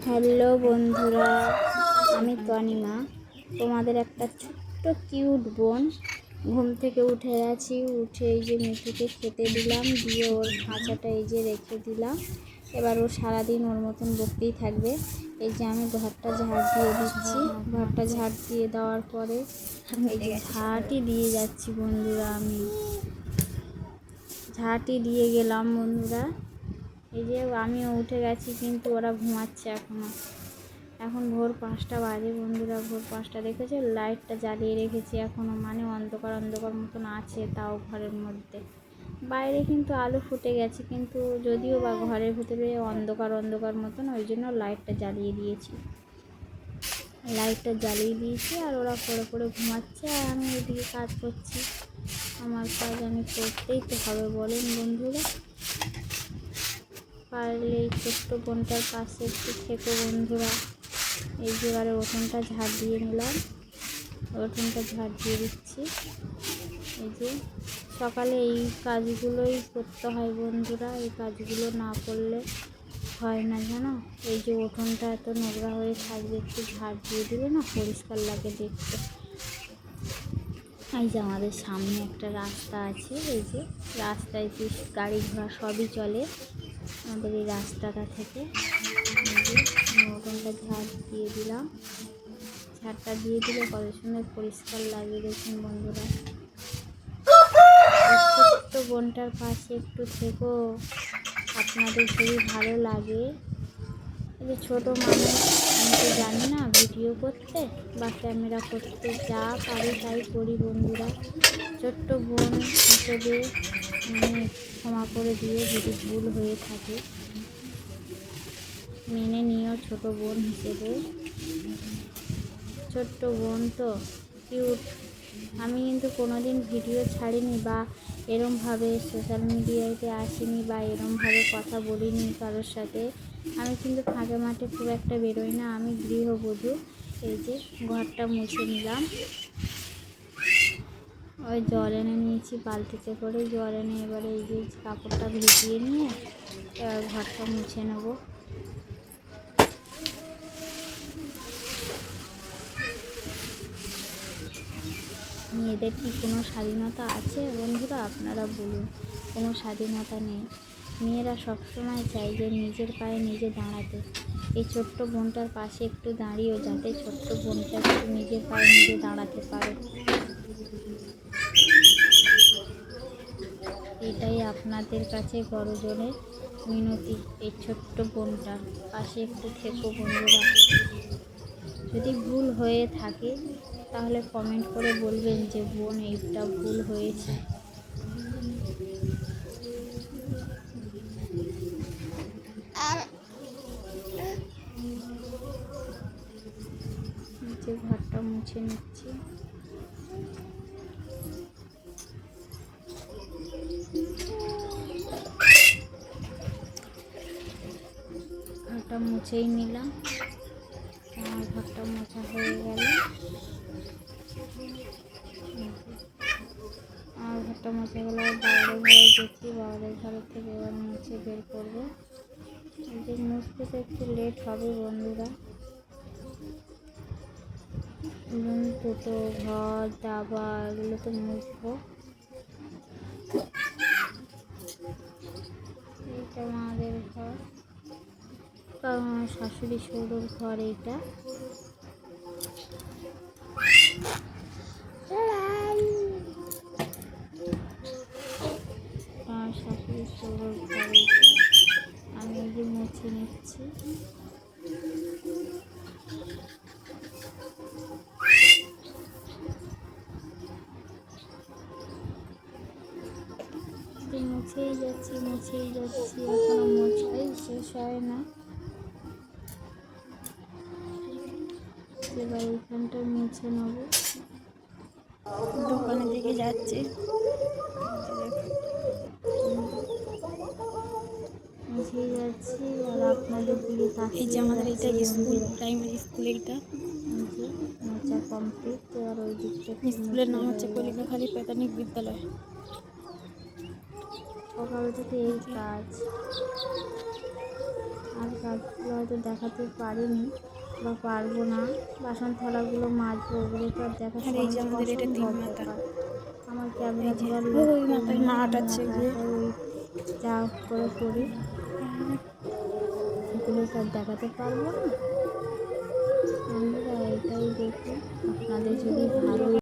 Hello বন্ধুরা, আমি তনিমা। তোমাদের একটা ছোট্ট কিউট বোন। ঘুম থেকে উঠে গেছি, উঠে এই যে মিঠুকে খেতে দিলাম, দিয়ে ওর খাঁচাটা এই যে রেখে দিলাম। এবার ও সারাদিন ওর মতন বকতেই থাকবে। এই যে আমি ঘরটা ঝাড় দিয়ে দিচ্ছি। ঘরটা ঝাড় দিয়ে দেওয়ার পরে এই যে ঝাঁটি দিয়ে যাচ্ছি বন্ধুরা। আমি ঝাঁটি দিয়ে গেলাম বন্ধুরা। এই যে আমিও উঠে গেছি, কিন্তু ওরা ঘুমাচ্ছে এখন ভোর 5টা বাজে বন্ধুরা। ভোর 5টা দেখেছে, লাইটটা জ্বালিয়ে রেখেছি এখনও, মানে অন্ধকার অন্ধকার মতন আছে তাও ঘরের মধ্যে। বাইরে কিন্তু আলো ফুটে গেছে, কিন্তু যদিও বা ঘরের ভিতরে অন্ধকার অন্ধকার মতন, ওই জন্য লাইটটা জ্বালিয়ে দিয়েছি। আর ওরা পড়ে ঘুমাচ্ছে, আর আমি এদিকে কাজ করছি। আমার কাজ আমি করতেই তো হবে, বলেন বন্ধুরা। পারলে এই ছোট্ট বোনটার পাশে একটু থেকো বন্ধুরা। এই যে এবারে উঠোনটা ঝাড় দিয়ে নিলাম, উঠোনটা ঝাড় দিয়ে দিচ্ছি। এই যে সকালে এই কাজগুলোই করতে হয় বন্ধুরা, এই কাজগুলো না করলে হয় না জানো। এই যে উঠোনটা এত নোংরা হয়ে থাকবে, একটু ঝাড় দিয়ে দিলে না পরিষ্কার লাগে দেখতে। এই যে আমাদের সামনে একটা রাস্তা আছে, এই যে রাস্তায় যে গাড়ি ঘোড়া সবই চলে আমাদের এই রাস্তাটা থেকে। উঠোনটা ঝাড় দিয়ে দিলাম, ঝাড়টা দিয়ে দিলে কত সুন্দর পরিষ্কার লাগে দেখুন বন্ধুরা। ছোট্ট বোনটার পাশে একটু থেকো, আপনাদের যদি ভালো লাগে। এই যে ছোটো মানুষ, আমি তো জানি না ভিডিও করতে বা ক্যামেরা করতে, যা পারি তাই করি বন্ধুরা। ছোট্ট বোন হিসেবে ক্ষমা করে দিয়ে যদি ভুল হয়ে থাকে মেনে নিও ছোট বোন হিসেবে। ছোট্ট বোন তো কিউট। আমি কিন্তু কোনোদিন ভিডিও ছাড়িনি বা এরমভাবে সোশ্যাল মিডিয়াতে আসিনি বা এরমভাবে কথা বলিনি কারোর সাথে। আমি কিন্তু ফাঁকে মাঠে খুব একটা বেরোই না, আমি গৃহবধূ। এই যে ঘরটা মুছে নিলাম, ওই জল এনে নিয়েছি বালতিতে করে, জল এনে এবারে এই যে কাপড়টা ভিজিয়ে নিয়ে এবার ঘরটা মুছে নেবো। মেয়েদের কি কোনো স্বাধীনতা আছে বন্ধুরা? আপনারা বলুন। কোনো স্বাধীনতা নেই। মেয়েরা সবসময় চায় যে নিজের পায়ে নিজে দাঁড়াতে। এই ছোট্ট বোনটার পাশে একটু দাঁড়িয়েও যাতে ছোট্ট বোনটা একটু নিজের পায়ে নিজে দাঁড়াতে পারে, এটাই আপনাদের কাছে করজোড়ে মিনতি। এই ছোট্ট বোনটার পাশে একটু থেকো বন্ধুরা। যদি ভুল হয়ে থাকে তাহলে কমেন্ট করে বলবেন যে বোন এইটা ভুল হয়েছে। যে ঘরটা মুছে নিচ্ছি, ঘরটা মুছেই নিলাম। আমার ঘরটা মোছা হয়ে গেল। আমার ঘরটা মোছা গেল, বাবাদের ঘরে গেছি, বাবাদের ঘরের থেকে এবার মুছে বের করবো। এই যে মুছতে তো একটু লেট হবে বন্ধুরা। দুটো ঘর ডাবা এগুলো তো মুছবো। এইটা আমাদের ঘর, কারণ আমার শাশুড়ি শ্বশুর ঘর এইটা। আমার শাশুড়ি শ্বশুর ঘর এইটা, আমি এই যে মুছে নিচ্ছি। মুছেই যাচ্ছি এখনো মোছাই শেষ হয় না। এবার এইখানটা মুছে নেবো। দোকানের দিকে যাচ্ছি, মুছেই যাচ্ছি আর আপনাদের দিকে তাকিয়ে। এই যে আমাদের এটা স্কুল, প্রাইমারি স্কুল। এইটা মোছা কমপ্লিট। এবার ওই দিকটা স্কুলের নাম হচ্ছে কলিকাখালী প্রাথমিক বিদ্যালয়। সকাল থেকে এই কাজ। আর কাজগুলো হয়তো দেখাতে পারিনি বা পারবো না। বাসন থালাগুলো মাজবো, ওগুলো তো আর দেখাতে আর এই যে আমাদের এটা তিন অসম্ভব মাথা। ব্যাপার। আমার ক্যামেরা এই যে ধরার ওই লোক মাথায় নেই, মাঠ আমি আছে একা যে। একাই ওই যা করে করি, এগুলো তো আর দেখাতে পারবো না। বন্ধুরা এটাই দেখি, আপনাদের যদি ভালো